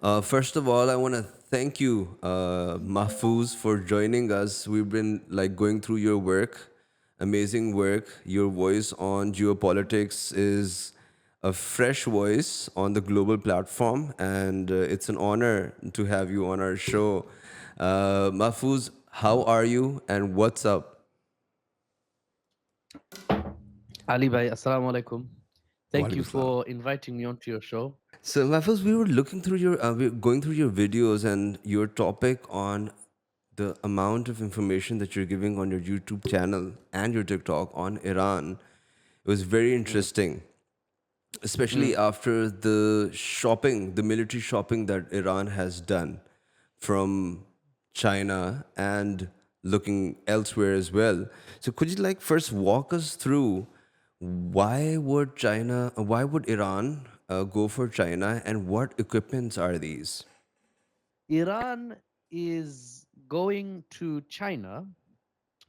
First of all, I want to thank you, Mahfuz, for joining us. We've been like going through your work, amazing work. Your voice on geopolitics is a fresh voice on the global platform, and it's an honor to have you on our show. Mahfuz, how are you, and what's up? Ali bhai, assalamu alaikum. Thank you Walaikum salam. for inviting me onto your show. So, Mahfuz, we were looking through we were going through your videos and your topic on the amount of information that you're giving on your YouTube channel and your TikTok on Iran. It was very Mm, interesting, especially mm, after the military shopping that Iran has done from China and looking elsewhere as well. So, could you like first walk us through why would Iran go for China, and what equipments are these? Iran is going to China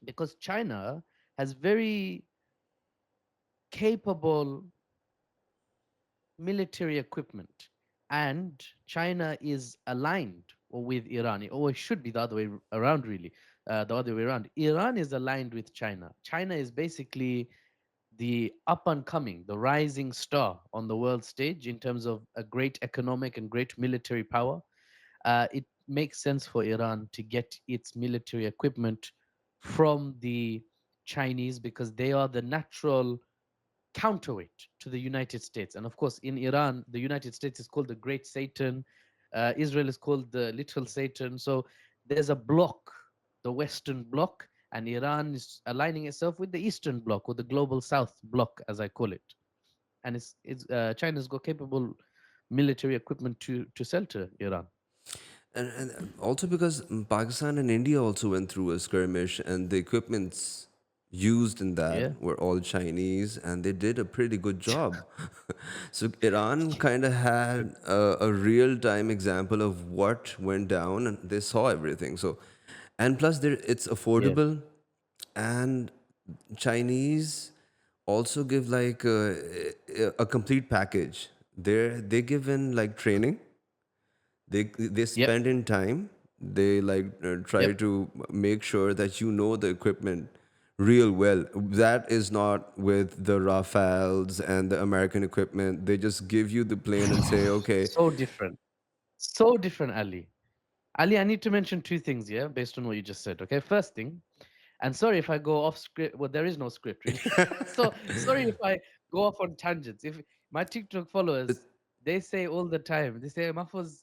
because China has very capable military equipment, and China is aligned with Iran. It always should be the other way around, really. The other way around. Iran is aligned with China. China is basically the up and coming, the rising star on the world stage in terms of a great economic and great military power. It makes sense for Iran to get its military equipment from the Chinese because they are the natural counterweight to the United States. And of course, in Iran, the United States is called the Great Satan, Israel is called the Little Satan. So there's a block, the Western bloc, and Iran is aligning itself with the Eastern bloc or the Global South bloc, as I call it. And China's got capable military equipment to sell to Iran. And also because Pakistan and India also went through a skirmish, and the equipments used in that Yeah. were all Chinese, and they did a pretty good job. So Iran kind of had a real time example of what went down, and they saw everything. So, and plus, it's Yeah. affordable, and Chinese also give like a complete package. They give in like training, they Yep. spend in time, they like try Yep. to make sure that you know the equipment real well. That is not with the Rafales and the American equipment. They just give you the plane and say, okay. So different. So different, Ali. Ali, I need to mention two things here based on what you just said. Okay. First thing, and sorry if I go off script. Well, there is no script really. So sorry if I go off on tangents. If my TikTok followers, they say all the time, they say, Mahfuz,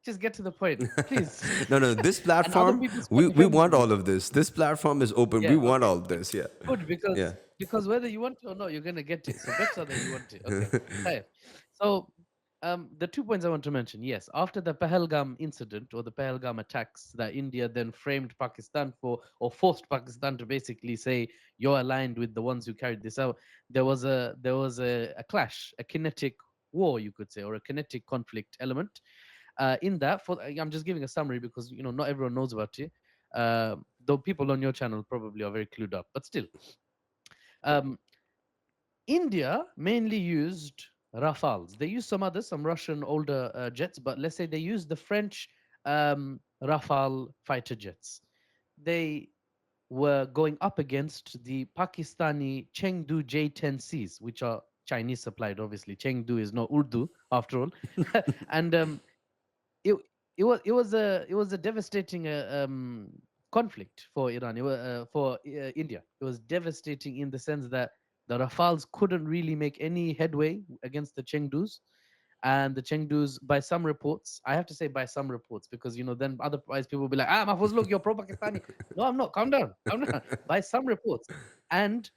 just get to the point, please. No, this And other platform, people we spend want money. all of this platform is open, we Yeah, want okay, all of good. this, yeah. Good, Yeah. because whether you want it or not, you're gonna get it. So better that you want it. Okay. Right. So the 2 points I want to mention, yes, after the Pahalgam incident or the Pahalgam attacks that India then framed Pakistan for, or forced Pakistan to basically say you're aligned with the ones who carried this out, there was a clash, a kinetic war, you could say, or a kinetic conflict element in that. For I'm just giving a summary because not everyone knows about it. Though people on your channel probably are very clued up, but still, um, India mainly used Rafales. They used some others, some Russian older jets, but let's say they used the French Rafale fighter jets. They were going up against the Pakistani Chengdu J-10Cs, which are Chinese supplied. Obviously, Chengdu is not Urdu after all, and it it was a devastating conflict for Iran. It was for India. It was devastating in the sense that the Rafales couldn't really make any headway against the Chengdus, and the Chengdus, by some reports, I have to say by some reports, because then otherwise people will be like, Mahfouz, look, you're pro-Pakistani. No, I'm not. Calm down, calm down. By some reports, and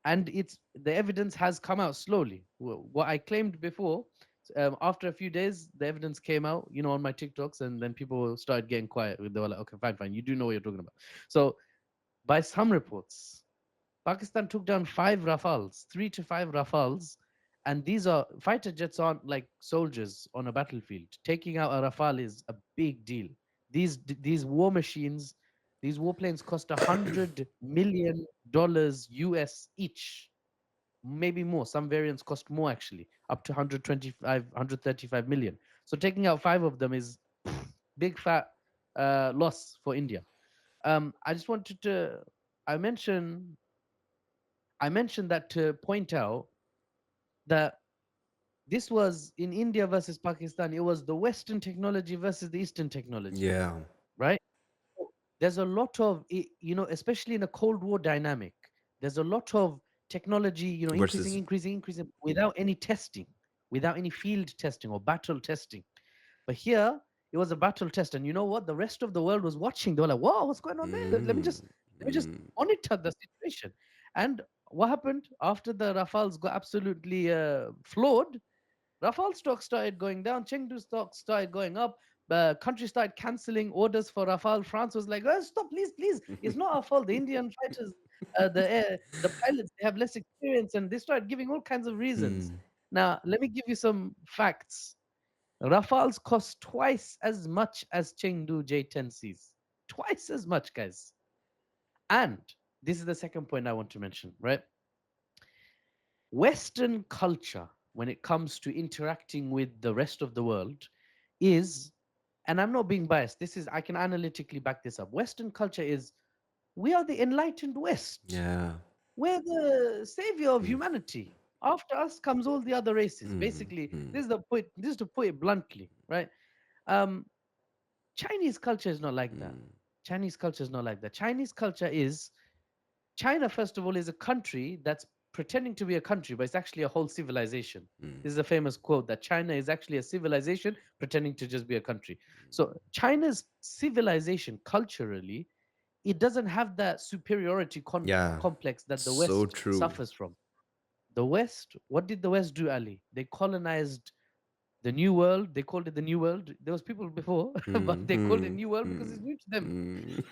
it's the evidence has come out slowly. What I claimed before, after a few days, the evidence came out, on my TikToks, and then people started getting quiet. They were like, okay, fine, fine, you do know what you're talking about. So, by some reports, Pakistan took down 5 Rafales, 3 to 5 Rafales, and these are fighter jets aren't like soldiers on a battlefield. Taking out a Rafale is a big deal. These war machines, these warplanes cost $100 million US each, maybe more. Some variants cost more actually, up to 125, 135 million. So taking out five of them is big fat loss for India. I just wanted to I mentioned I mentioned that to point out that this was in India versus Pakistan. It was the Western technology versus the Eastern technology, Yeah. right? There's a lot of especially in a Cold War dynamic. There's a lot of technology, increasing, Versus. increasing, increasing without any testing, without any field testing or battle testing. But here, it was a battle test, and you know what? The rest of the world was watching. They were like, "Wow, what's going on there? Mm, Let me just mm, monitor the situation." And what happened after the Rafales got absolutely flawed? Rafale stock started going down. Chengdu stock started going up. The country started canceling orders for Rafale. France was like, oh, "Stop, please, please! It's not our fault. The Indian fighters, the pilots, they have less experience," and they started giving all kinds of reasons. mm. Now, let me give you some facts. Rafales cost twice as much as Chengdu J-10Cs. Twice as much, guys. And this is the second point I want to mention, right? Western culture, when it comes to interacting with the rest of the world, is, and I'm not being biased, this is, I can analytically back this up. Western culture is, we are the enlightened West. Yeah. We're the savior of Mm, humanity. After us comes all the other races. mm, Basically, mm. this is the point, this is to put it bluntly, right? Um, Chinese culture is not like that. Chinese culture is not like that. Chinese culture is, China, first of all, is a country that's pretending to be a country, but it's actually a whole civilization. This is a famous quote that China is actually a civilization pretending to just be a country. So China's civilization culturally, it doesn't have that superiority Yeah. complex that the So West true. suffers from. The West, what did the West do, Ali? They colonized the New World. They called it the New World. There was people before, but Mm, they called it mm, New World because it's mm, new to them. mm.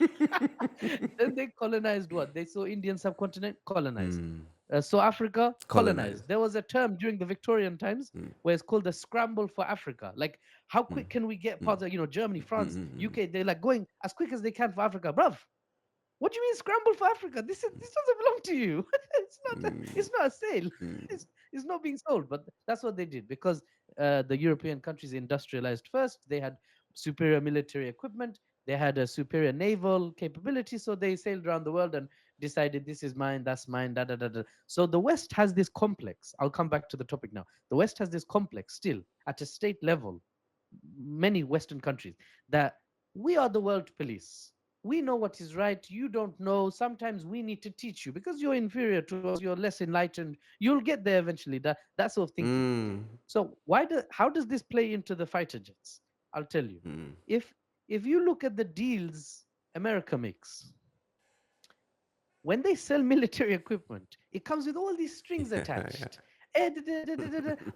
Then they colonized what? They saw Indian subcontinent, colonized. Mm. Saw Africa, Colonized. colonized. There was a term during the Victorian times Mm, where it's called the scramble for Africa. Like, how mm, quick can we get mm, parts of, Germany, mm, France, mm, UK? They're like going as quick as they can for Africa. Bruv, what do you mean scramble for Africa? This doesn't belong to you. It's not a sale. mm, It's not being sold. But that's what they did because the European countries industrialized first. They had superior military equipment. They had a superior naval capability. So they sailed around the world and decided this is mine, that's mine, da da da da. So the West has this complex. I'll come back to the topic now. The West has this complex still at a state level, many Western countries, that we are the world police. We know what is right. You don't know. Sometimes we need to teach you because you're inferior to us. You're less enlightened. You'll get there eventually. That sort of thinking. mm, So how does this play into the fighter jets? I'll tell you. mm. If if you look at the deals America makes, when they sell military equipment, it comes with all these strings Yeah, yeah. attached.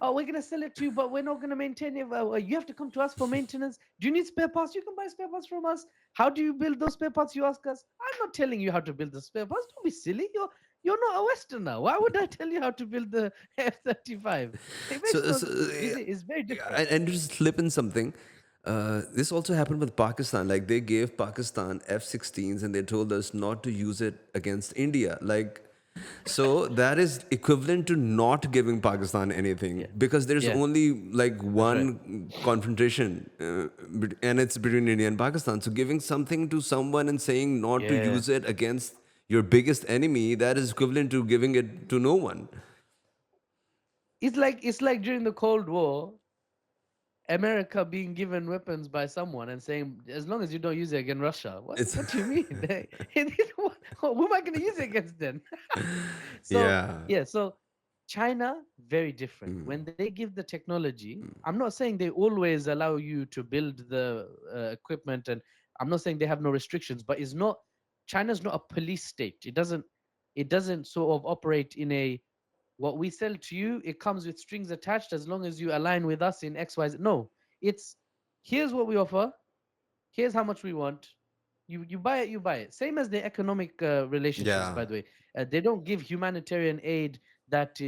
Oh, we're going to sell it to you, but we're not going to maintain it. You have to come to us for maintenance. Do you need spare parts? You can buy spare parts from us. How do you build those spare parts? You ask us. I'm not telling you how to build the spare parts. Don't be silly. You're not a Westerner. Why would I tell you how to build the F-35? It makes So, no. so You see, it's very different. and just slip in something. This also happened with Pakistan. Like they gave Pakistan F-16s and they told us not to use it against India. Like, so that is equivalent to not giving Pakistan anything Yeah, because there's yeah, only like that's right. one confrontation, and it's between India and Pakistan. So giving something to someone and saying not to Yeah. use it against your biggest enemy, that is equivalent to giving it to no one. It's like during the Cold War, America being given weapons by someone and saying, as long as you don't use it against Russia. What It's what do you mean? Who am I going to use it against then? So yeah. yeah, so China, very different. When they give the technology, I'm not saying they always allow you to build the equipment, and I'm not saying they have no restrictions, but it's not, China's not a police state. It doesn't sort of operate in a, what we sell to you, it comes with strings attached as long as you align with us in XYZ. No, it's, here's what we offer, here's how much we want. You buy it, you buy it. Same as the economic relationships, Yeah. by the way. They don't give humanitarian aid that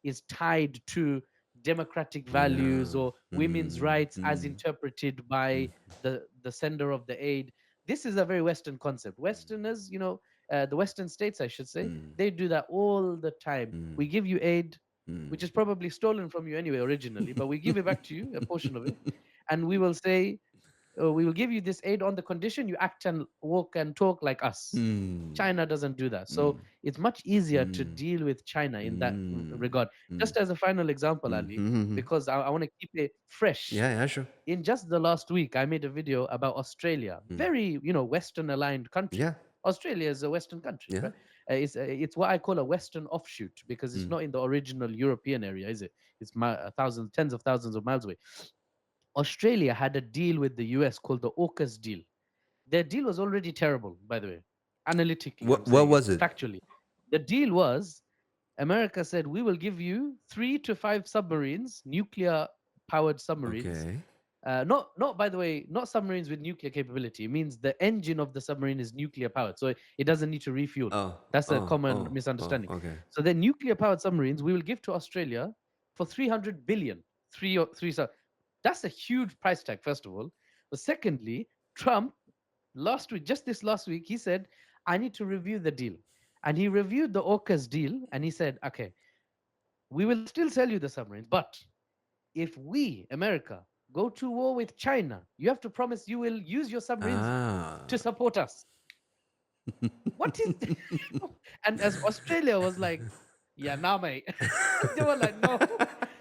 is tied to democratic values Yeah. or women's rights as interpreted by the sender of the aid. This is a very Western concept. Westerners, the Western states, I should say, they do that all the time. We give you aid, which is probably stolen from you anyway originally, but we give it back to you, a portion of it, and we will say, we will give you this aid on the condition you act and walk and talk like us. China doesn't do that. So it's much easier to deal with China in that regard. Just as a final example, Ali, because I want to keep it fresh. Yeah, yeah, sure. In just the last week, I made a video about Australia, very, Western aligned country. Yeah, Australia is a Western country, yeah. right? It's what I call a Western offshoot because it's not in the original European area, is it? It's thousands, tens of thousands of miles away. Australia had a deal with the US called the AUKUS deal. Their deal was already terrible, by the way. Analytically, I'm What saying it, was it? factually. The deal was America said, we will give you 3 to 5 submarines, nuclear powered submarines. Okay. Not by the way, not submarines with nuclear capability. It means the engine of the submarine is nuclear powered, so it doesn't need to refuel. Oh, That's a oh, common oh, oh. misunderstanding. Okay. So the nuclear powered submarines we will give to Australia for 300 billion. That's a huge price tag, first of all. But secondly, Trump last week, just this last week, he said, I need to review the deal. And he reviewed the AUKUS deal and he said, okay, we will still sell you the submarines, but if we, America, go to war with China, you have to promise you will use your submarines Ah. to support us. What is and as Australia was like, yeah, nah, mate. They were like, no.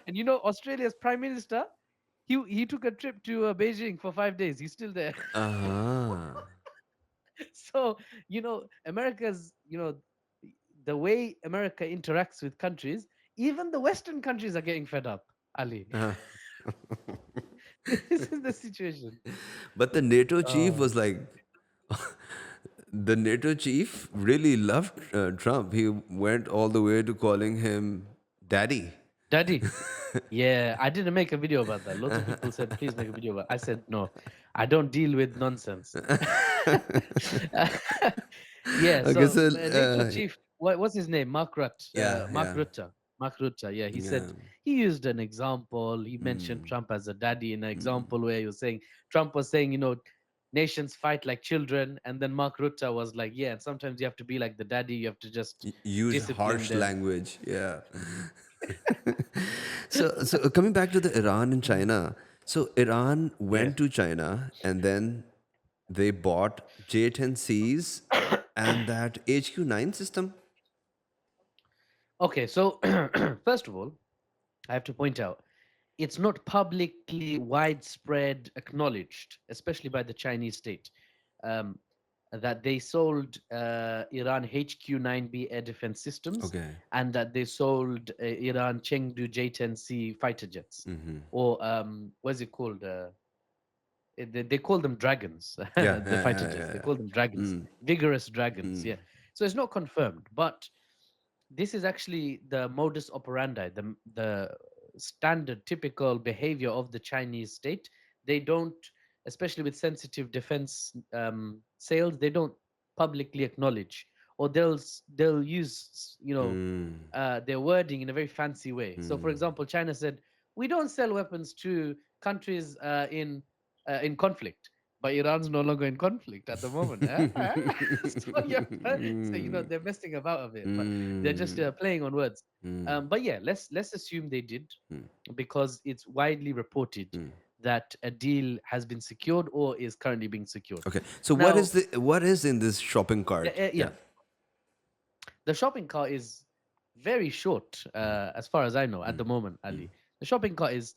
And Australia's prime minister, he took a trip to Beijing for 5 days. He's still there. Ah. So, America's, the way America interacts with countries, even the Western countries are getting fed up, Ali. Uh, This is the situation. but the NATO chief Oh, was like, the NATO chief really loved Trump. He went all the way to calling him daddy. Daddy. Yeah, I didn't make a video about that. Lots of people said, please make a video about it. I said, no, I don't deal with nonsense. Yeah, Okay, so so NATO chief, what's his name? Mark Rutte. yeah, Mark yeah, Rutte. Mark Rutte, yeah. He yeah. said, he used an example. He mentioned Trump as a daddy in an example where he was saying, Trump was saying, nations fight like children. And then Mark Rutte was like, yeah, and sometimes you have to be like the daddy. You have to just Use discipline harsh them. language. Yeah. So coming back to the Iran and China. So Iran Yeah. went to China and then they bought J-10Cs and that HQ-9 system. Okay, so first of all, I have to point out it's not publicly widespread acknowledged, especially by the Chinese state, um, that they sold Iran HQ-9B air defense systems Okay. and that they sold Iran Chengdu J-10C fighter jets, or what's it called? They call them dragons, Yeah, the yeah, fighter yeah, jets. yeah, They yeah. call them dragons, vigorous dragons. Yeah, so it's not confirmed, but this is actually the modus operandi, the standard typical behavior of the Chinese state. They don't, especially with sensitive defense sales, they don't publicly acknowledge, or they'll use their wording in a very fancy way. So, for example, China said we don't sell weapons to countries in conflict. But Iran's no longer in conflict at the moment. So, yeah, so they're messing about a bit, but they're just playing on words. But yeah, let's assume they did, because it's widely reported that a deal has been secured or is currently being secured. Okay. So Now, what is in this shopping cart? yeah, Yeah. the shopping cart is very short, as far as I know at the moment, Ali. The shopping cart is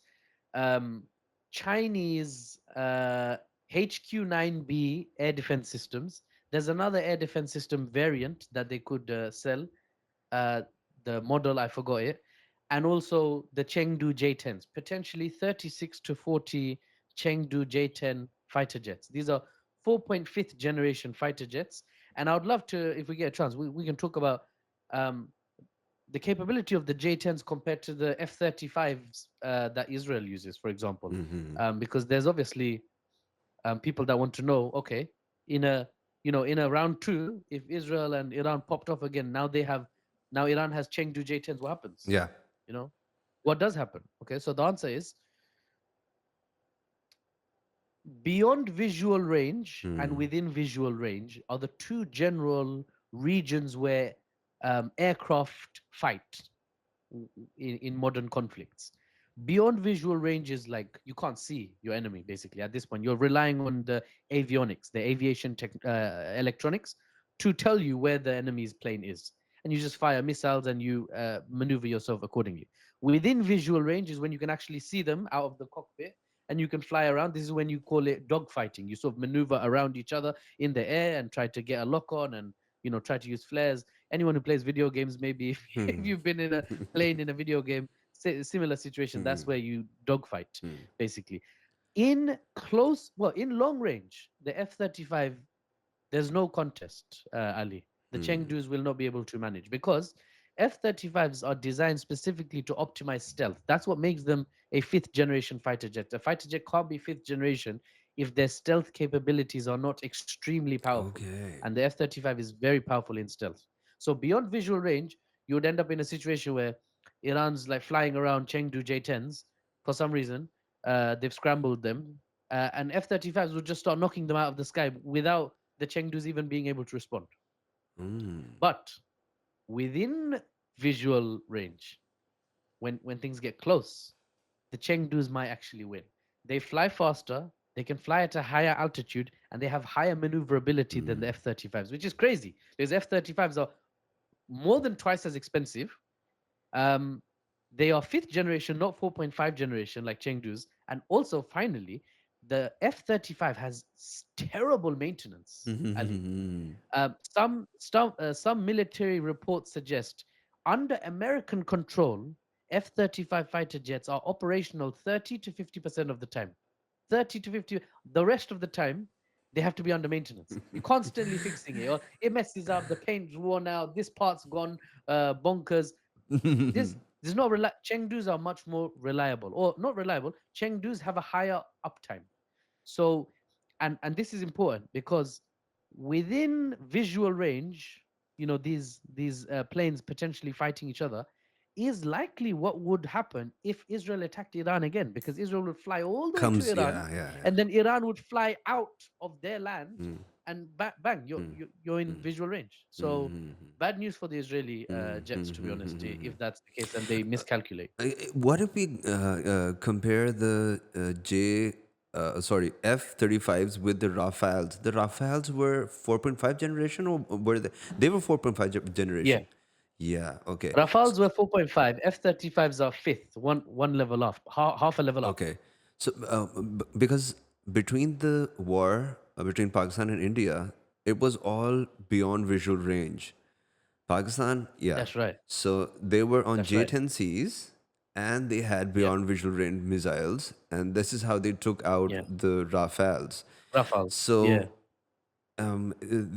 um, Chinese HQ-9B air defense systems. There's another air defense system variant that they could sell. Uh, the model, I forgot it. And also the Chengdu J-10s, potentially 36 to 40 Chengdu J-10 fighter jets. These are 4.5th generation fighter jets. And I would love to, if we get a chance, we can talk about um, the capability of the J-10s compared to the F-35s that Israel uses, for example, because there's obviously people that want to know. Okay, in a in a round two, if Israel and Iran popped off again, now Iran has Chengdu J-10s. What happens? Yeah. You know, what does happen? Okay, so the answer is beyond visual range and within visual range are the two general regions where aircraft fight. in modern conflicts. Beyond visual range is like you can't see your enemy basically at this point. You're relying on the avionics, the aviation electronics, to tell you where the enemy's plane is. And you just fire missiles and you maneuver yourself accordingly. Within visual range is when you can actually see them out of the cockpit and you can fly around. This is when you call it dogfighting. You sort of maneuver around each other in the air and try to get a lock on and try to use flares. Anyone who plays video games, maybe if you've been in a plane in a video game, similar situation, that's where you dogfight basically. In in long range, the F-35, there's no contest, Ali. The Chengdus will not be able to manage because F-35s are designed specifically to optimize stealth. That's what makes them a fifth generation fighter jet. A fighter jet can't be fifth generation if their stealth capabilities are not extremely powerful. Okay. And the F-35 is very powerful in stealth. So beyond visual range, you would end up in a situation where Iran's like flying around Chengdu J-10s for some reason. They've scrambled them, and F-35s would just start knocking them out of the sky without the Chengdus even being able to respond. But within visual range, when things get close, the Chengdus might actually win. They fly faster, they can fly at a higher altitude, and they have higher maneuverability than the F-35s, which is crazy because F-35s are more than twice as expensive. Um, they are fifth generation, not 4.5 generation like Chengdu's. And also, finally, the F-35 has terrible maintenance, Ali. Some military reports suggest under American control, F-35 fighter jets are operational 30 to 50% of the time. 30 to 50. The rest of the time, they have to be under maintenance. You're constantly fixing it, or it messes up. The paint's worn out. This part's gone bonkers. This is not Chengdus are much more reliable, or not reliable. Chengdus have a higher uptime. So, and this is important because within visual range, these planes potentially fighting each other is likely what would happen if Israel attacked Iran again, because Israel would fly all the way to Comes, Iran, yeah, yeah, and then Iran would fly out of their land, and bang, you're in visual range. So bad news for the Israeli jets, to be honest, if that's the case, and they miscalculate. What if we compare the F-35s with the Rafales? The Rafales were 4.5 generation, or were they were 4.5 Yeah, generation? Yeah. Okay. Rafales were 4.5, F-35s are fifth, one level off, half a level up. Okay. So, because between the war between Pakistan and India, it was all beyond visual range. Pakistan, yeah. That's right. So they were on That's right. J-10Cs and they had Yep. beyond visual range missiles, and this is how they took out Yeah. the Rafales. Rafales. Yeah. So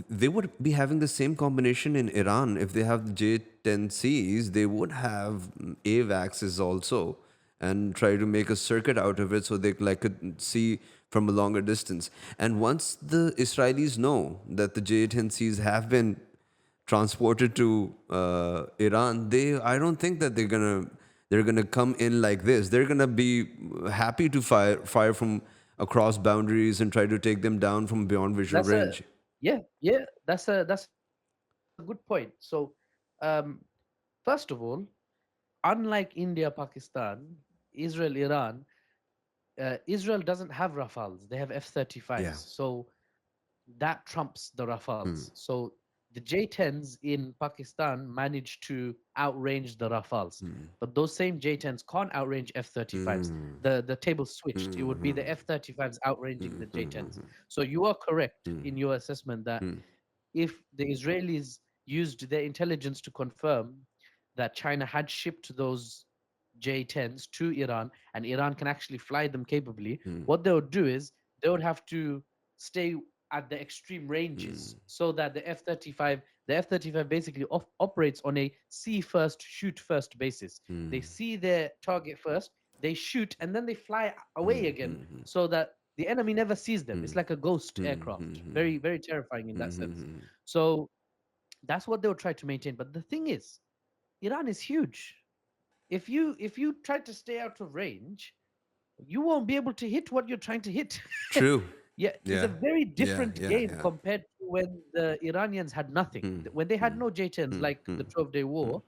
they would be having the same combination in Iran. If they have the J-10Cs, they would have AVAXs also and try to make a circuit out of it so they like could see from a longer distance. And once the Israelis know that the J-10Cs have been transported to Iran, I don't think that they're gonna come in like this. They're gonna be happy to fire from across boundaries and try to take them down from beyond visual That's a range. yeah. That's a good point. So, um, first of all, unlike India, Pakistan, Israel, Iran, Israel doesn't have Rafales. They have F-35s. Yeah. So that trumps the Rafales. So the J-10s in Pakistan managed to outrange the Rafales, but those same J-10s can't outrange F-35s. The table switched. It would be the F-35s outranging the J-10s. So you are correct in your assessment that if the Israelis used their intelligence to confirm that China had shipped those J-10s to Iran and Iran can actually fly them capably, what they would do is they would have to stay at the extreme ranges so that the F-35 basically operates on a see first, shoot first basis. They see their target first, they shoot, and then they fly away again so that the enemy never sees them. It's like a ghost aircraft. Very, very terrifying in that sense. So that's what they'll try to maintain. But the thing is, Iran is huge. If you try to stay out of range, you won't be able to hit what you're trying to hit. True. Yeah, it's a Yeah. very Yeah. different Yeah. game Yeah. compared to when the Iranians had nothing. When they had no J-10s, like the 12-day war,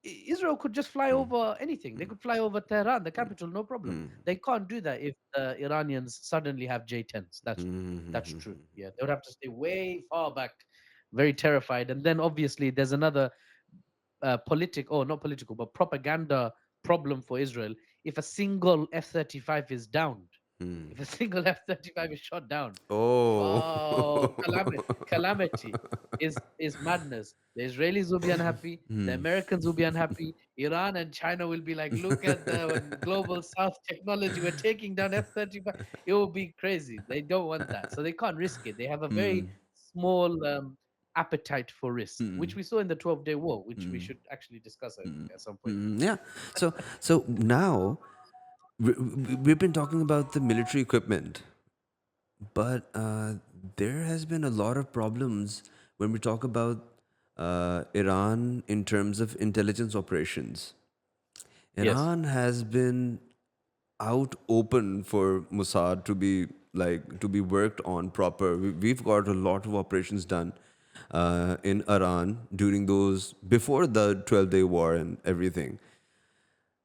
Israel could just fly over anything. They could fly over Tehran, the capital, no problem. They can't do that if the Iranians suddenly have J-10s. That's true. Yeah, they would have to stay way far back, very terrified. And then obviously there's another not political, but propaganda problem for Israel. If a single F-35 is downed, if a single F-35 is shot down, Oh. oh, calamity is madness. The Israelis will be unhappy. The Americans will be unhappy. Iran and China will be like, look at the global South technology. We're taking down F-35. It will be crazy. They don't want that, so they can't risk it. They have a very small appetite for risk, which we saw in the 12-day war, which we should actually discuss, I think, at some point. Yeah. So now we've been talking about the military equipment, but there has been a lot of problems when we talk about Iran in terms of intelligence operations. Yes. Iran has been out open for Mossad to be to be worked on proper. We've got a lot of operations done in Iran during those before the 12-day war and everything.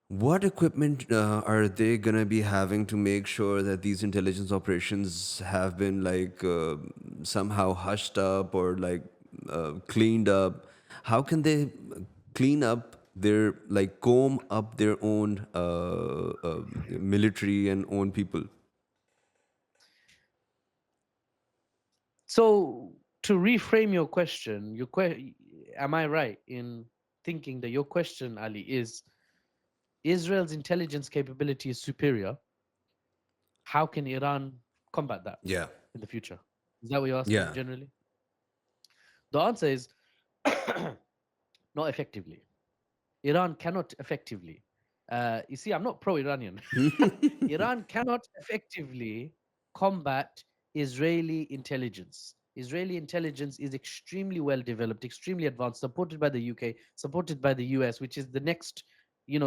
What equipment are they gonna be having to make sure that these intelligence operations have been somehow hushed up or cleaned up? How can they clean up their comb up their own military and own people? So to reframe your question, am I right in thinking that your question, Ali, is Israel's intelligence capability is superior? How can Iran combat that Yeah, in the future? Is that what you're asking yeah. generally? The answer is not effectively. Iran cannot effectively. You see, I'm not pro-Iranian. Iran cannot effectively combat Israeli intelligence. Israeli intelligence is extremely well developed, extremely advanced, supported by the UK, supported by the US, which is the next,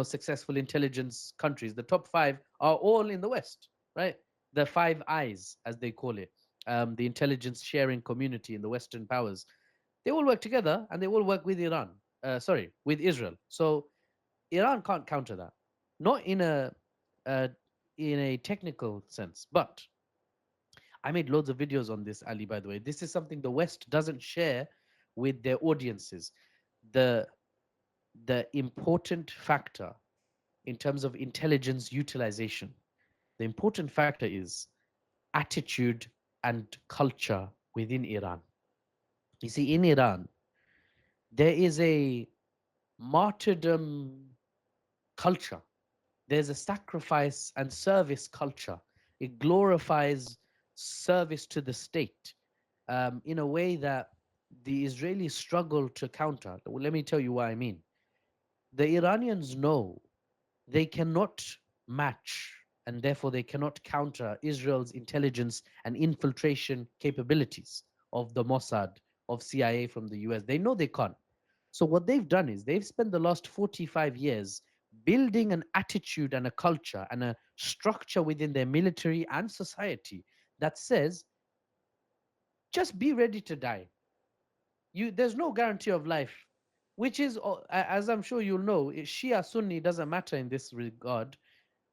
successful intelligence countries. The top five are all in the West, right? The Five Eyes, as they call it, the intelligence sharing community in the Western powers. They all work together and they all work with Iran. With Israel. So Iran can't counter that, not uh, in a technical sense. But I made loads of videos on this, Ali. By the way, this is something the West doesn't share with their audiences. The the important factor in terms of intelligence utilization, the important factor is attitude and culture within Iran. You see, in Iran, there is a martyrdom culture. There's a sacrifice and service culture. It glorifies service to the state in a way that the Israelis struggle to counter. Well, let me tell you what I mean. The Iranians know they cannot match and therefore they cannot counter Israel's intelligence and infiltration capabilities of the Mossad, of CIA from the US. They know they can't. So what they've done is they've spent the last 45 years building an attitude and a culture and a structure within their military and society that says just be ready to die. There's no guarantee of life, which is as I'm sure you'll know, Shia Sunni doesn't matter in this regard.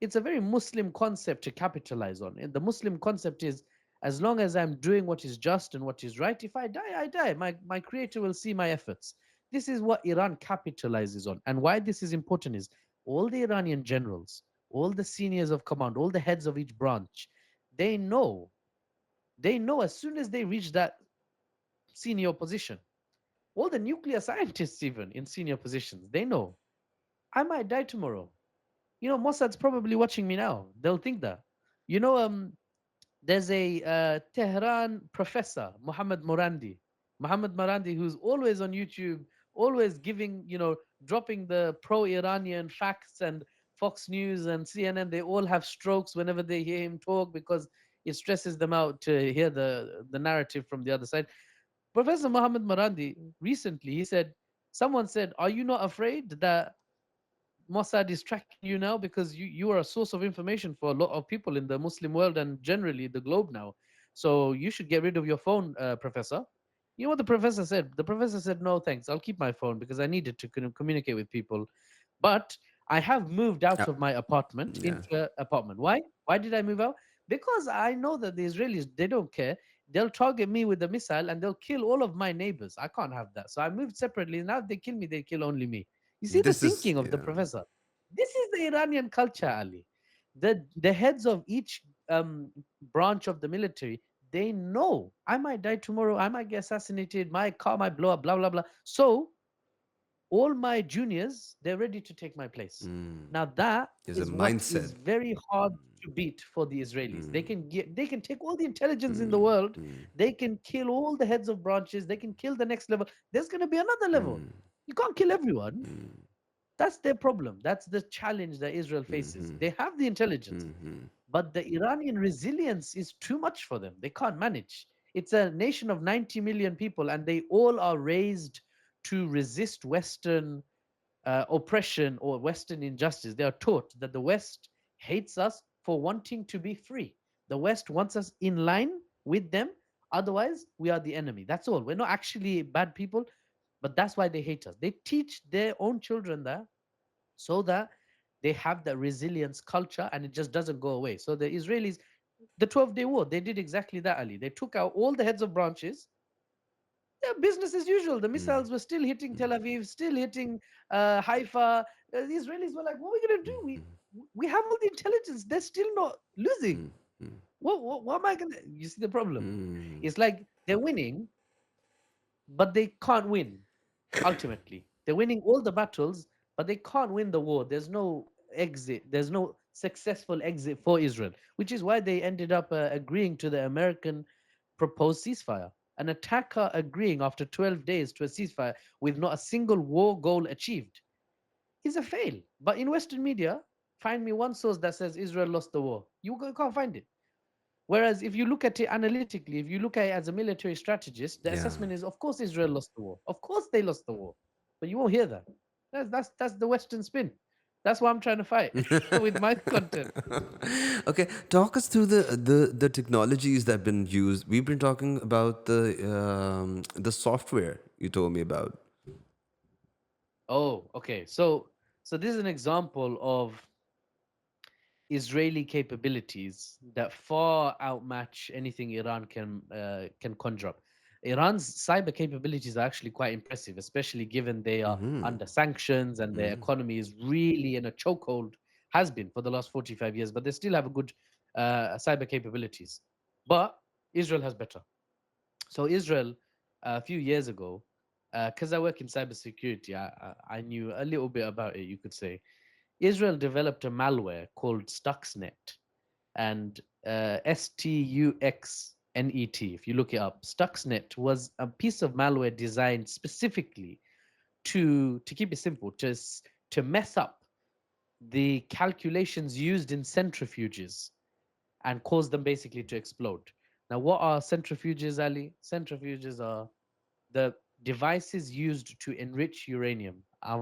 It's a very Muslim concept to capitalize on. And the Muslim concept is as long as I'm doing what is just and what is right, if I die, I die. My creator will see my efforts. This is what Iran capitalizes on. And why this is important is all the Iranian generals, all the seniors of command, all the heads of each branch, they know, they know as soon as they reach that senior position, all the nuclear scientists, even in senior positions, they know I might die tomorrow. Mossad's probably watching me now. They'll think that. You know, there's a Tehran professor, Mohammed Morandi, who's always on YouTube, always giving, dropping the pro-Iranian facts, and Fox News and CNN. They all have strokes whenever they hear him talk because it stresses them out to hear the narrative from the other side. Professor Mohammed Morandi recently he said, someone said, "Are you not afraid that Mossad is tracking you now because you are a source of information for a lot of people in the Muslim world and generally the globe now. So you should get rid of your phone, Professor." You know what the professor said? The professor said, "No, thanks. I'll keep my phone because I needed to communicate with people. But I have moved out Uh, of my apartment yeah. into an apartment. Why? Why did I move out? Because I know that the Israelis, they don't care. They'll target me with a missile and they'll kill all of my neighbors. I can't have that. So I moved separately. Now if they kill me, they kill only me." You see the This is thinking of the yeah. professor. This is the Iranian culture, Ali. The heads of each branch of the military, they know I might die tomorrow, I might get assassinated, my car might blow up, blah blah blah. So all my juniors, they're ready to take my place. Now that Is a is what mindset. is very hard to beat for the Israelis. They can take all the intelligence in the Mm, world, mm, they can kill all the heads of branches, they can kill the next level. There's going to be another level. You can't kill everyone. That's their problem. That's the challenge that Israel faces. They have the intelligence, but the Iranian resilience is too much for them. They can't manage. It's a nation of 90 million people, and they all are raised to resist Western oppression or Western injustice. They are taught that the West hates us for wanting to be free. The West wants us in line with them. Otherwise, we are the enemy. That's all. We're not actually bad people, but that's why they hate us. They teach their own children that so that they have that resilience culture and it just doesn't go away. So the Israelis, the 12-day war, they did exactly that, Ali. They took out all the heads of branches. Yeah, business as usual. The missiles were still hitting Tel Aviv, still hitting Haifa. The Israelis were like, "What are we gonna do? We have all the intelligence. They're still not losing. What am I gonna?" You see the problem? It's like they're winning, but they can't win. Ultimately, they're winning all the battles, but they can't win the war. There's no exit. There's no successful exit for Israel, which is why they ended up agreeing to the American proposed ceasefire. An attacker agreeing after 12 days to a ceasefire with not a single war goal achieved is a fail. But in Western media, find me one source that says Israel lost the war. You can't find it. Whereas if you look at it analytically, if you look at it as a military strategist, the yeah. assessment is, of course, Israel lost the war. Of course, they lost the war, but you won't hear that. That's the Western spin. That's what I'm trying to fight with my content. Okay, talk us through the technologies that have been used. We've been talking about the software you told me about. Oh, okay. So this is an example of Israeli capabilities that far outmatch anything Iran can conjure up. Iran's cyber capabilities are actually quite impressive, especially given they are under sanctions and their economy is really in a chokehold, has been for the last 45 years, but they still have a good cyber capabilities. But Israel has better. So Israel, a few years ago, because I work in cybersecurity, I knew a little bit about it, you could say. Israel developed a malware called Stuxnet and Stuxnet. If you look it up, Stuxnet was a piece of malware designed specifically to keep it simple, to mess up the calculations used in centrifuges and cause them basically to explode. Now, what are centrifuges, Ali? Centrifuges are the devices used to enrich uranium.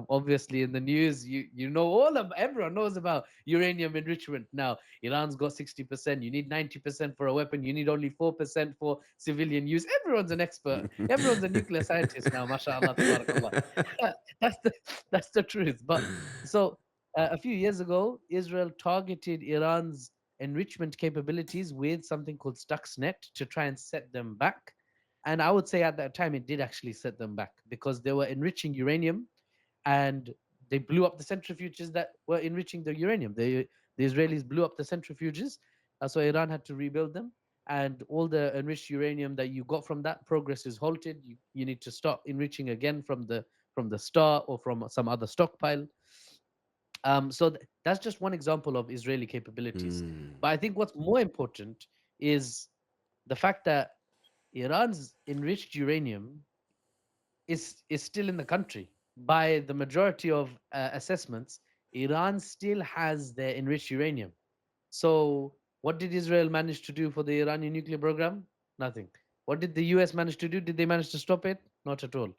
Obviously, in the news, you know everyone knows about uranium enrichment now. Iran's got 60%. You need 90% for a weapon. You need only 4% for civilian use. Everyone's an expert. Everyone's a nuclear scientist now. MashaAllah, tabarakallah. that's the that's the truth. But so a few years ago, Israel targeted Iran's enrichment capabilities with something called Stuxnet to try and set them back. And I would say at that time it did actually set them back because they were enriching uranium and they blew up the centrifuges that were enriching the uranium. The Israelis blew up the centrifuges, so Iran had to rebuild them. And all the enriched uranium that you got from that progress is halted. You need to start enriching again from the start or from some other stockpile. That's just one example of Israeli capabilities. But I think what's more important is the fact that Iran's enriched uranium is still in the country. By the majority of assessments, Iran still has their enriched uranium. So, what did Israel manage to do for the Iranian nuclear program? Nothing. What did the US manage to do? Did they manage to stop it? Not at all.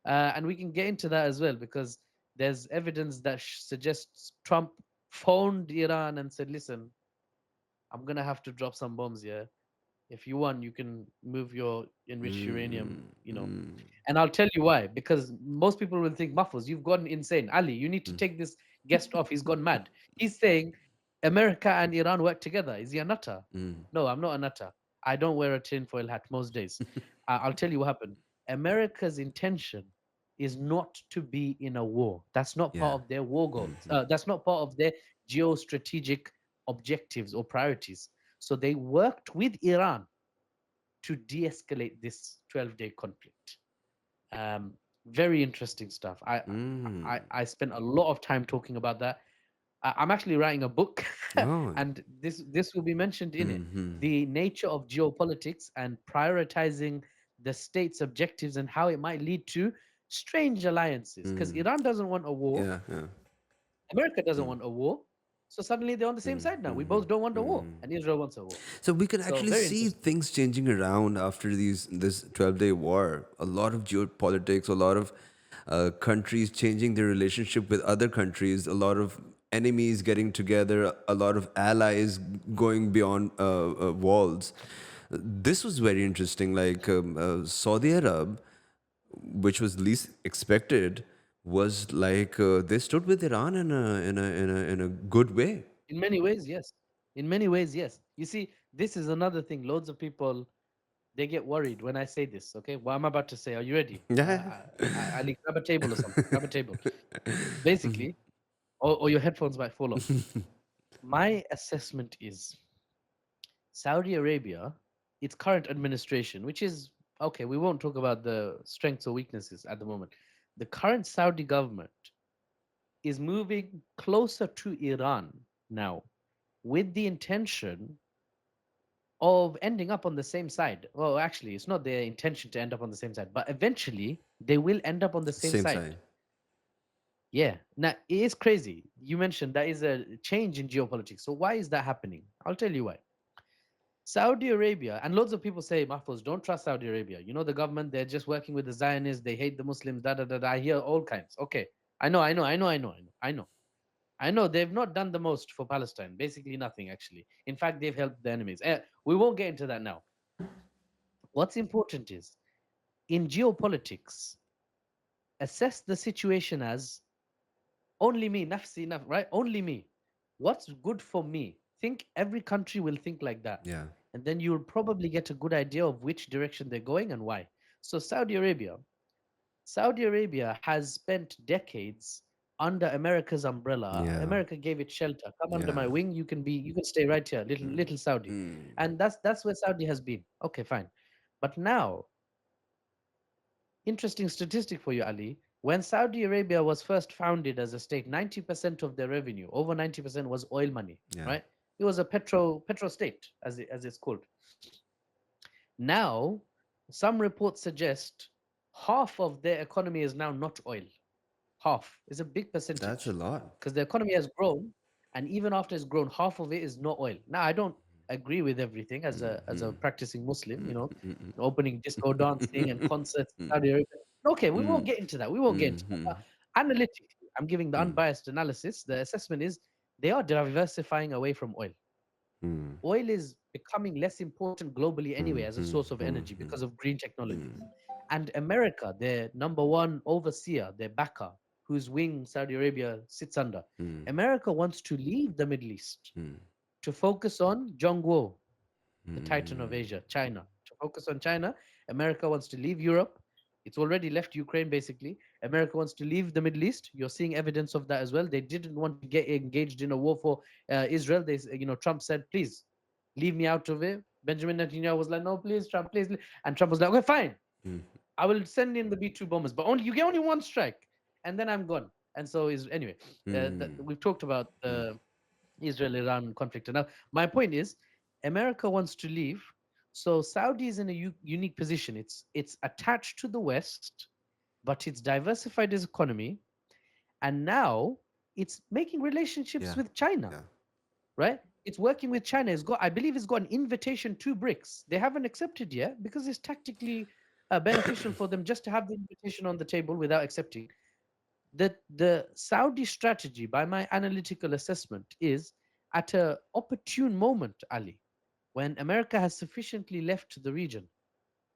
And we can get into that as well because there's evidence that suggests Trump phoned Iran and said, "Listen, I'm gonna have to drop some bombs here. If you want, you can move your enriched uranium, Mm, you know. mm, And I'll tell you why. Because most people will think, Mahfuz, you've gone insane. Ali, you need to take this guest off. He's gone mad. He's saying America and Iran work together. Is he a nutter? mm. No, I'm not a nutter. I don't wear a tinfoil hat most days. I'll tell you what happened. America's intention is not to be in a war. That's not Yeah. part of their war goals. Mhm. That's not part of their geostrategic objectives or priorities. So they worked with Iran to de-escalate this 12-day conflict. Um, Very interesting stuff. Mm. I spent a lot of time talking about that. I'm actually writing a book, Oh. and this will be mentioned in it. Mm-hmm. The nature of geopolitics and prioritizing the state's objectives and how it might lead to strange alliances. Because Mm. Iran doesn't want a war, Yeah, yeah. America doesn't Mm. want a war. So suddenly they're on the same Mm. side now. We Mm-hmm. both don't want a war, Mm. and Israel wants a war. So we can So actually very see interesting. things changing around after this 12-day war. A lot of geopolitics, a lot of countries changing their relationship with other countries, a lot of enemies getting together, a lot of allies going beyond walls. This was very interesting. Like Saudi Arab, which was least expected, was like they stood with Iran in a good way. In many ways, yes. In many ways, yes. You see, this is another thing. Loads of people they get worried when I say this. Okay, what I'm about to say. Are you ready? Yeah. Ali, grab a table or something. Grab a table. Basically, or your headphones might fall off. My assessment is Saudi Arabia, its current administration, which is okay. We won't talk about the strengths or weaknesses at the moment. The current Saudi government is moving closer to Iran now with the intention of ending up on the same side. Well, actually, it's not their intention to end up on the same side, but eventually they will end up on the same Same side. side. Yeah. Now, it is crazy. You mentioned that is a change in geopolitics. So, why is that happening? I'll tell you why. Saudi Arabia, and loads of people say, Mahfouz, don't trust Saudi Arabia. You know, the government, they're just working with the Zionists, they hate the Muslims, da da da da. I hear all kinds. Okay. I know they've not done the most for Palestine. Basically, nothing, actually. In fact, they've helped the enemies. We won't get into that now. What's important is in geopolitics, assess the situation as only me, nafsi, right? Only me. What's good for me? Think every country will think like that. Yeah. And then you'll probably get a good idea of which direction they're going and why. So, Saudi Arabia has spent decades under America's umbrella. Yeah. America gave it shelter. Come under Yeah. my wing. You can stay right here, little Saudi. Mm. And that's where Saudi has been. Okay, fine. But now, interesting statistic for you, Ali. When Saudi Arabia was first founded as a state, 90% of their revenue, over 90% was oil money, Yeah. right? It was a petro state, as it's called. Now, some reports suggest half of their economy is now not oil. Half is a big That's a percentage lot. because the economy has grown, and even after it's grown, half of it is not oil. Now, I don't agree with everything as a practicing Muslim, opening disco dancing and concerts in Saudi Arabia. Okay, we won't get into that. We won't get into that. But analytically, I'm giving the unbiased analysis. The assessment is they are diversifying away from oil. Oil is becoming less important globally anyway as a source of energy because of green technologies. And America, their number one overseer, their backer, whose wing Saudi Arabia sits under, America wants to leave the Middle East to focus on Zhongguo, the Titan of Asia, China. To focus on China, America wants to leave Europe. It's already left Ukraine, basically. America wants to leave the Middle East. You're seeing evidence of that as well. They didn't want to get engaged in a war for Israel. Trump said, "Please leave me out of it." Benjamin Netanyahu was like, "No, please, Trump, please." And Trump was like, "Okay, fine. I will send in the B-2 bombers, but only you get only one strike, and then I'm gone." And so is anyway. We've talked about the Israel-Iran conflict enough. My point is, America wants to leave, so Saudi is in a unique position. It's attached to the West, but it's diversified its economy, and now it's making relationships Yeah. with China, Yeah. right? It's working with China. I believe, it's got an invitation to BRICS. They haven't accepted yet because it's tactically beneficial for them just to have the invitation on the table without accepting. The Saudi strategy, by my analytical assessment, is at a opportune moment, Ali. When America has sufficiently left the region,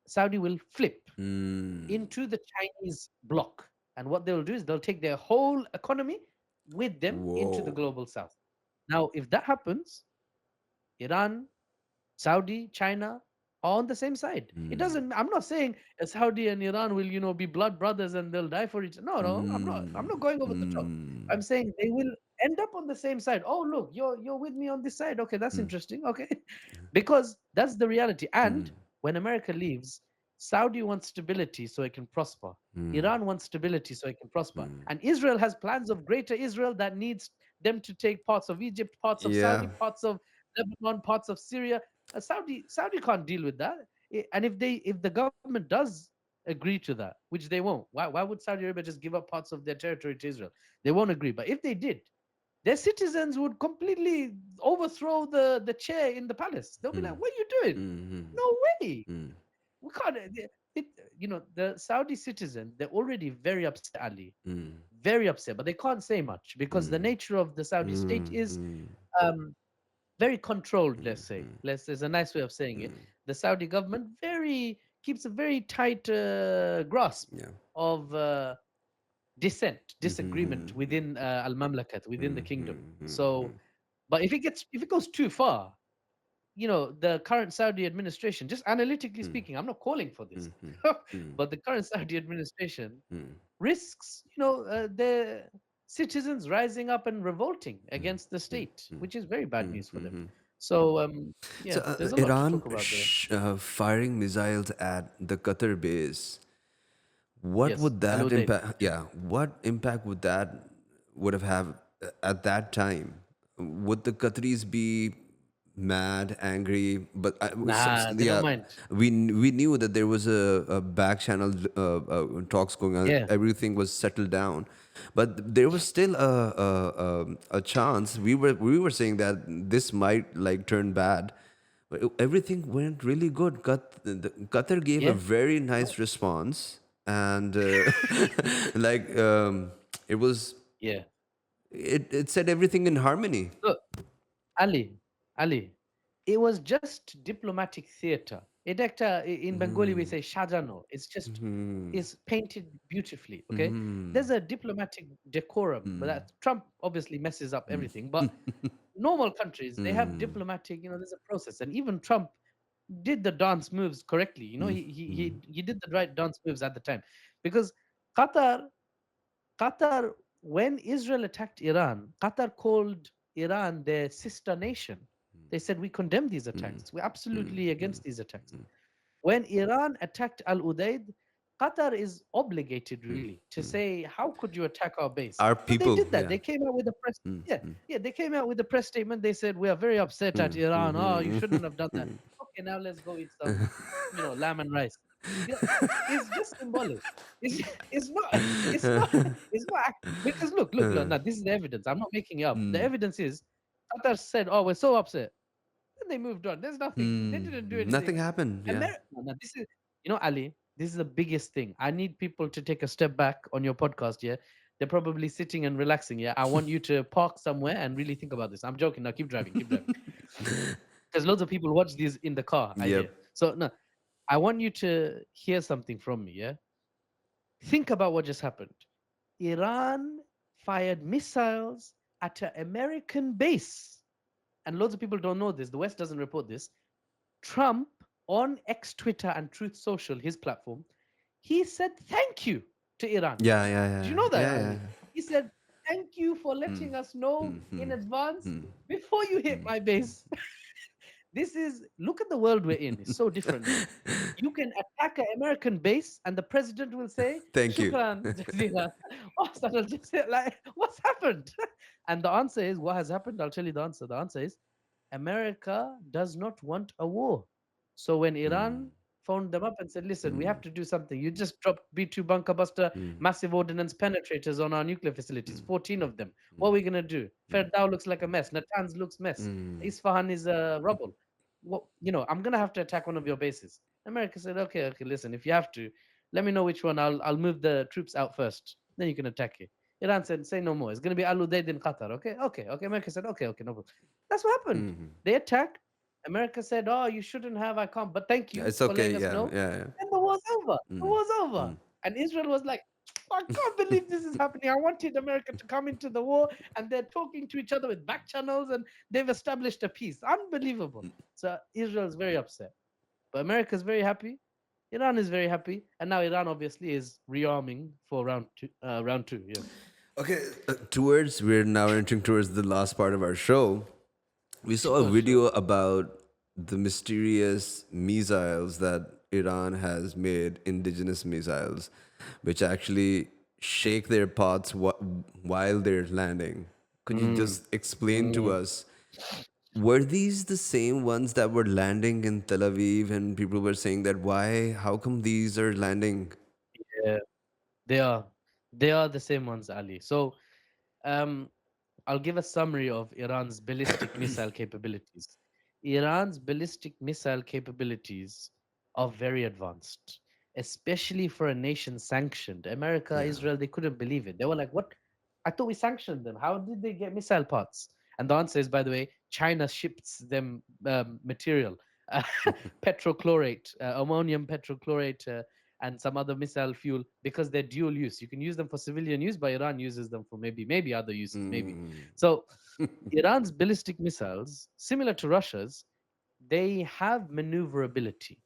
Saudi will flip Mm. into the Chinese bloc. And what they'll do is they'll take their whole economy with them into the Whoa. global south. Now, if that happens, Iran, Saudi, China are on the same side. It Mm. doesn't. I'm not saying Saudi and Iran will, be blood brothers and they'll die for each. No, no. I'm not. I'm Mm. not going over the top. Mm. I'm saying they will end up on the same side. Oh, look, you're with me on this side. Okay, that's Mm. interesting. Okay, because that's the reality. And Mm. when America leaves, Saudi wants stability so it can prosper. Mm. Iran wants stability so it can prosper. Mm. And Israel has plans of greater Israel that needs them to take parts of Egypt, parts of Yeah. Saudi, parts of Lebanon, parts of Syria. Saudi can't deal with that. And if the government does agree to that, which they won't, why would Saudi Arabia just give up parts of their territory to Israel? They won't agree. But if they did, their citizens would completely overthrow the chair in the palace. They'll be Mm. like, "What are you doing? Mm. No way. Mm. We can't." It, the Saudi citizen, they're already very upset, Ali, Mm. very upset, but they can't say much because the Mm. nature of the Saudi state Mm. is Mm. um, very controlled. Let's say, Mm. there's a nice way of saying it. Mm. The Saudi government keeps a very tight grasp Yeah. of disagreement Mm. within al mamlakat, within the kingdom. Mm. So, but if it goes too far, the current Saudi administration, just analytically Mm. speaking, I'm not calling for this, Mm. Mm. but the current Saudi administration Mm. risks, the citizens rising up and revolting Mm. against the Mm. state, which is very bad Mm. news for them. Mm. So, So yeah, there's a lot to Iran talk about there. firing missiles at the Qatar base. What Yes, would that Al-Udaid. impact? Yeah, what impact would have at that time? Would the Qataris be mad, angry? But Nah, they don't yeah, mind. we knew that there was a back channel talks going on. Yeah, Everything was settled down, but there was still a chance. We were saying that this might like turn bad. But everything went really good. Qatar gave a yeah, very nice response, and like it was, yeah. it said everything in harmony. Look, Ali, it was just diplomatic theater. In Bengali we say shajano. It's painted beautifully. Okay, there's a diplomatic decorum, but that Trump obviously messes up everything. But normal countries, they have diplomatic. There's a process, and even Trump did the dance moves correctly. He did the right dance moves at the time, because Qatar Qatar, when Israel attacked Iran, Qatar called Iran their sister nation. They said, we condemn these attacks. We're absolutely against these attacks. When Iran attacked Al Udaid, Qatar is obligated really to say, how could you attack our base? Our So they people, did that. yeah. They came out with a press. Yeah, yeah, they came out with a press statement. They said, we are very upset at Iran. Oh, you shouldn't have done that. Okay, now let's go eat some, lamb and rice. You know, it's just symbolic. It's it's not it's not it's not because look. Now this is the evidence. I'm not making it up. The evidence is Qatar said, "Oh, we're so upset." Then they moved on. There's nothing. They didn't do Nothing anything. happened. Yeah. America. Now this is, Ali. This is the biggest thing. I need people to take a step back on your podcast. Yeah, they're probably sitting and relaxing. Yeah, I want you to park somewhere and really think about this. I'm joking. Now keep driving. Keep driving. Because loads of people watch these in the car. I Yep. hear. So no, I want you to hear something from me. Yeah, think about what just happened. Iran fired missiles at an American base. And loads of people don't know this. The West doesn't report this. Trump, on X Twitter and Truth Social, his platform, he said thank you to Iran. Yeah, yeah, Do you yeah, know that, yeah, yeah. Ali? He said, thank you for letting us know in advance before you hit my base. Look at the world we're in. It's so different now. You can attack an American base and the president will say, Thank you. Shukran, Jazeera. Like, what's happened? And the answer is, what has happened? I'll tell you the answer. The answer is, America does not want a war. So when Iran phoned them up and said, listen, we have to do something. You just dropped B 2 bunker buster, massive ordnance penetrators on our nuclear facilities, 14 of them. What are we going to do? Ferdau looks like a mess. Natanz looks mess. Isfahan is rubble. I'm going to have to attack one of your bases. America said, okay, listen, if you have to, let me know which one. I'll move the troops out first. Then you can attack it. Iran said, say no more. It's going to be Al Udaid in Qatar. Okay. America said, okay, no problem. That's what happened. They attacked. America said, "Oh, you shouldn't have. I can't. But thank you It's for letting okay. us Yeah, know." yeah, And the war's over. The yeah. war's over. And Israel was like, "I can't believe this is happening. I wanted America to come into the war, and they're talking to each other with back channels, and they've established a peace. Unbelievable." So Israel's very upset, but America's very happy. Iran is very happy, and now Iran obviously is rearming for round two. Round two, yes. Okay, we're now entering towards the last part of our show. We saw a Sure, sure. video about the mysterious missiles that Iran has made, indigenous missiles, which actually shake their paths while they're landing. Could you Mm, just explain to mm, us, were these the same ones that were landing in Tel Aviv and people were saying that why, how come these are landing? yeah, they are. They are the same ones, Ali. So, um, I'll give a summary of Iran's ballistic missile capabilities. Iran's ballistic missile capabilities are very advanced, especially for a nation sanctioned. America, Yeah. Israel, they couldn't believe it. They were like, "What? I thought we sanctioned them. How did they get missile parts?" And the answer is, by the way, China ships them material, uh, petrochlorate, ammonium petrochlorate, and some other missile fuel because they're dual use. You can use them for civilian use, but Iran uses them for maybe other uses, maybe. So Iran's ballistic missiles, similar to Russia's, they have maneuverability,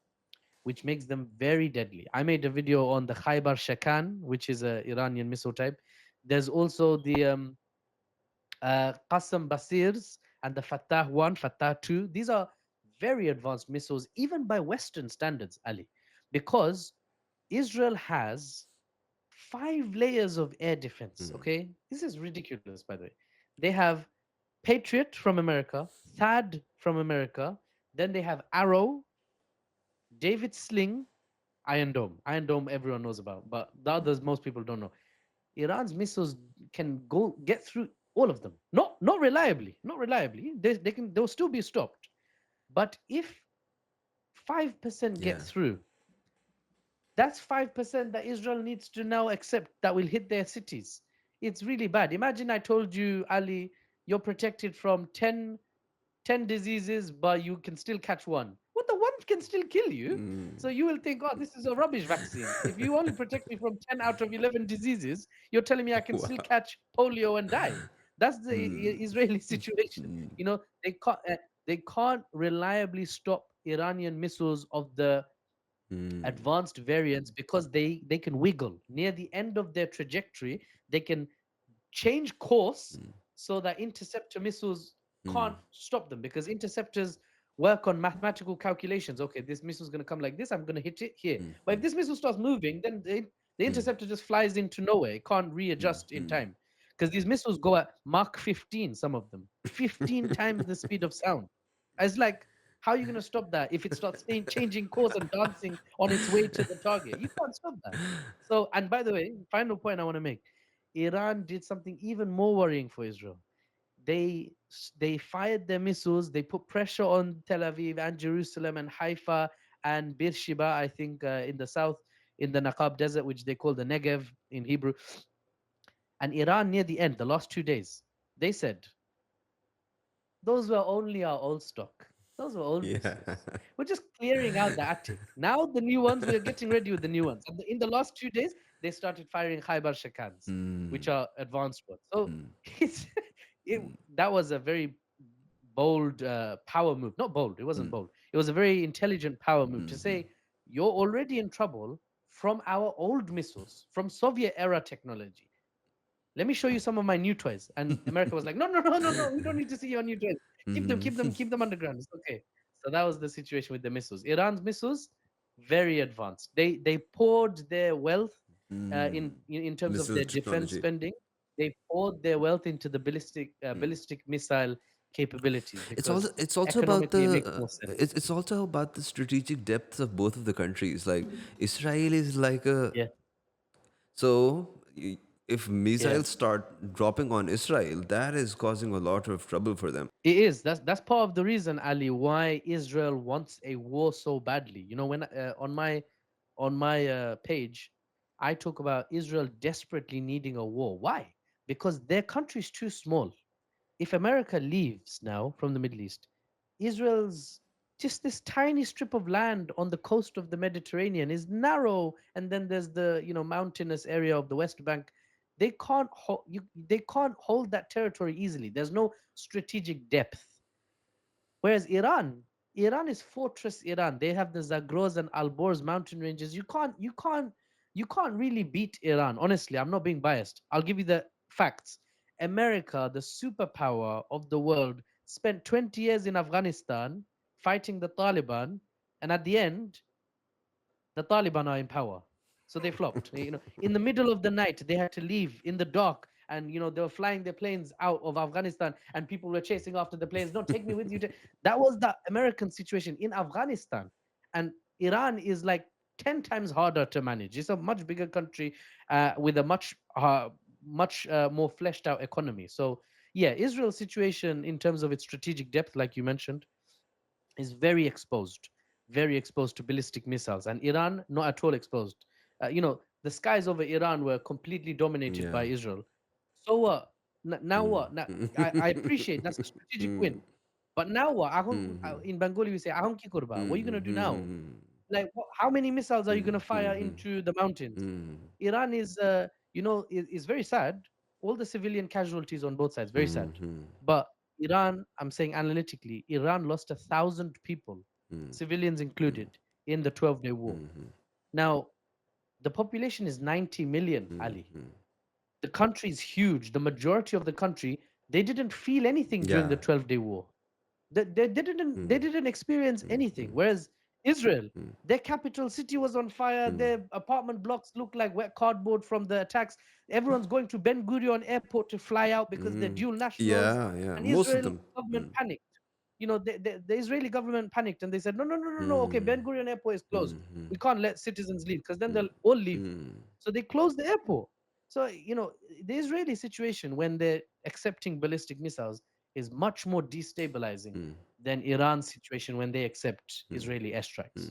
which makes them very deadly. I made a video on the Khaibar Shekan, which is a Iranian missile type. There's also the Qasem Basirs and the Fatah 1, Fatah 2. These are very advanced missiles, even by Western standards, Ali, because Israel has 5 layers of air defense. Okay, this is ridiculous, by the way. They have Patriot from America, THAAD from America, then they have Arrow, David Sling, Iron Dome. Iron Dome, everyone knows about, but the others most people don't know. Iran's missiles can go get through all of them. Not reliably, not reliably. They'll still be stopped. But if 5% get Yeah. through, that's 5% that Israel needs to now accept that will hit their cities. It's really bad. Imagine I told you, Ali, you're protected from 10 diseases, but you can still catch one. Well, the one can still kill you. So you will think, "Oh, this is a rubbish vaccine." If you only protect me from 10 out of 11 diseases, you're telling me I can still Wow. catch polio and die. That's the Israeli situation. They can't reliably stop Iranian missiles of the advanced variants because they can wiggle near the end of their trajectory. They can change course so that interceptor missiles can't stop them because interceptors work on mathematical calculations. Okay, this missile is going to come like this. I'm going to hit it here. But if this missile starts moving, then the interceptor just flies into nowhere. It can't readjust in time because these missiles go at Mach 15. Some of them 15 times the speed of sound. It's like, how are you going to stop that if it starts changing course and dancing on its way to the target? You can't stop that. So, and by the way, final point I want to make: Iran did something even more worrying for Israel. They fired their missiles. They put pressure on Tel Aviv and Jerusalem and Haifa and Beersheba, I think, in the south, in the Naqab Desert, which they call the Negev in Hebrew. And Iran, near the end, the last 2 days, they said, "Those were only our old stock. Those were old Yeah. missiles. We're just clearing out the attic. Now the new ones, we're getting ready with the new ones." And in the last 2 days, they started firing Khaibar Shekans, which are advanced ones. So it's, that was a very bold power move. Not bold, it wasn't bold. It was a very intelligent power move to say, "You're already in trouble from our old missiles, from Soviet era technology. Let me show you some of my new toys." And America was like, "No, no, no, no, no. We don't need to see your new toys. Keep them underground. It's okay." So that was the situation with the missiles. Iran's missiles, very advanced. They poured their wealth in terms of Missile their defense technology. spending. They poured their wealth into the ballistic missile capabilities because It's also about economically it makes the more sense. it's also about the strategic depth of both of the countries. Like Israel is like a, Yeah, so if yeah. missiles start dropping on Israel, that is causing a lot of trouble for them. It is. That's part of the reason, Ali, why Israel wants a war so badly. You know, when on my page, I talk about Israel desperately needing a war. Why? Because their country is too small. If America leaves now from the Middle East, Israel's just this tiny strip of land on the coast of the Mediterranean is narrow, and then there's the mountainous area of the West Bank. They can't hold that territory easily. There's no strategic depth. Whereas Iran is fortress Iran. They have the Zagros and Alborz mountain ranges. You can't really beat Iran. Honestly, I'm not being biased. I'll give you the facts. America, the superpower of the world, spent 20 years in Afghanistan fighting the Taliban, and at the end, the Taliban are in power. So they flopped. In the middle of the night, they had to leave in the dark, and they were flying their planes out of Afghanistan, and people were chasing after the planes. Don't take me with you. That was the American situation in Afghanistan, and Iran is like 10 times harder to manage. It's a much bigger country with a much more fleshed out economy. So yeah, Israel's situation in terms of its strategic depth, like you mentioned, is very exposed to ballistic missiles, and Iran not at all exposed. The skies over Iran were completely dominated by Yeah. Israel. So what? Now Mm. what? I appreciate that's a strategic win, Mm. but now what? Mhm. In Bengali we say ahon ki korba. What are you gonna Mhm. do now? Mhm. Like, how many missiles are you gonna Mhm. fire into the mountains? Mhm. Iran is very sad. All the civilian casualties on both sides, very sad. Mhm. But Iran, I'm saying analytically, Iran lost 1,000 people, Mhm. civilians included, in the 12-day war. Mhm. Now, the population is 90 million, Ali. Mhm. The country is huge. The majority of the country, they didn't feel anything during Yeah. the 12-day war. They Mm. didn't experience Mm. anything. Mm. Whereas Israel, Mm. their capital city was on fire. Mm. Their apartment blocks look like wet cardboard from the attacks. Everyone's going to Ben Gurion Airport to fly out because they're Mm. dual nationals. Yeah, yeah. And Most of Israel them. government Mm. panicked. The Israeli government panicked and they said, no, no, no, no, no. Okay, Mm. Ben Gurion Airport is closed. Mhm. We can't let citizens leave because then Mm. they'll all leave. Mm. So they closed the airport. So, the Israeli situation when they're accepting ballistic missiles is much more destabilizing Mm. than Iran's situation when they accept Mm. Israeli airstrikes.